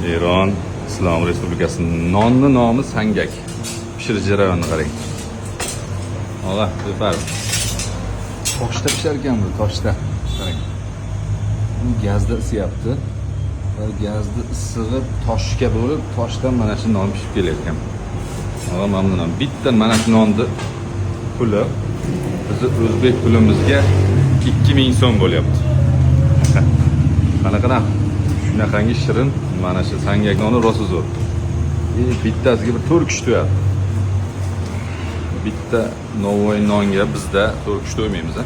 Eron Islom Respublikasi nonni nomi sangak. Pishirish jarayonini qarang. Og'a, o'par. Toshda pishar ekan bu, toshda. Qarang. Bu gazda isyapti. Va gazni issig'i toshga bo'lib, toshdan mana shu non pishib kelayotgan. Og'a, mamnunman. Bitta mana shu nonni puli bizni o'zbek pulimizga 2000 so'm bo'lyapti. Qanaqa? Shunaqangi shirin, mana shu sangak noni rosa zo'r. Bittasiga bir 4 kishi to'yadi. Bitta Novoy nonga bizda 4 kishi to'ymaymiz.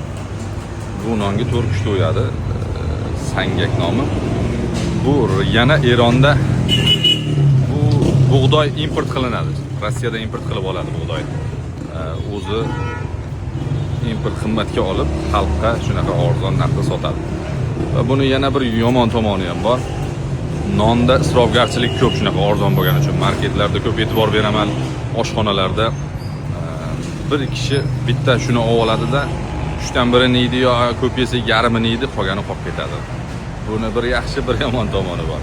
Bu nonga 4 kishi to'yadi. Sangak nomi. Bu yana Eronda bu bug'doy import qilinadi. Rossiyadan import qilib oladi bug'doy. O'zi import qimmatga olib, xalqqa shunaqa arzon narxda sotadi. Va buni yana bir yomon tomoni ham bor. Nonda isrofgarchilik ko'p, shunaqa arzon bo'lgani uchun marketlarda ko'p e'tibor beraman. Oshxonalarda bir kishi bitta shuni oladi-da, 3dan birini yeydi yo ko'p yesa yarmini yeydi, qolgani qolib ketadi. Buni bir yaxshi, bir yomon tomoni bor.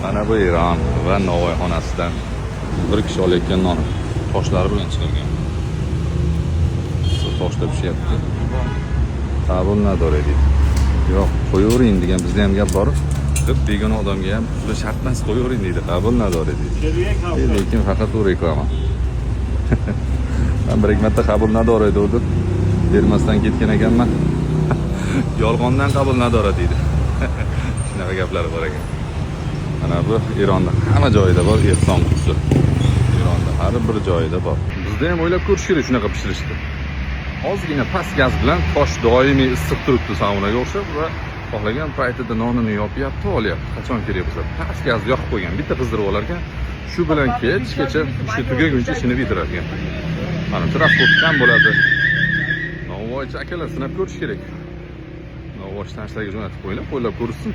Mana bu Eron va Novoy xonasidan bir kishi olayotgan non toshlari bilan chiqilgan. Toshda pishyapti. Qabul nador deydi. Yo'q, qo'yavering degan bizda ham gap bor. Deb begona odamga ham puli shart emas, qo'yavering deydi. Qabul nador deydi. Lekin faqat u reklama. Men bir marta qabul nador deb bermasdan ketgan ekanman. Yolg'ondan qabul nador deydi. Shunaqa gaplar bor ekan. Mana bu Eronda hamma joyida bor ehson qutisi. Eronda har bir joyida bor. Bizda ham o'ylab ko'rish kerak shunaqa pishirishni. Ozgina past gaz bilan tosh doimiy issiq turibdi saunaga o'xshab va xohlagan paytida nonini yopyapti, olyapti. Qachon kerak bo'lsa, past gazni yoqib qo'ygan, bitta qizdirib olar ekan. Shu bilan kechgacha ishi tugaguncha ishini bitiradi ekan. Mana transport ham bo'ladi. Novoychi akalar sinab ko'rish kerak. Novoychi tashlaga jo'natib qo'yilib, qo'ylab ko'rsin.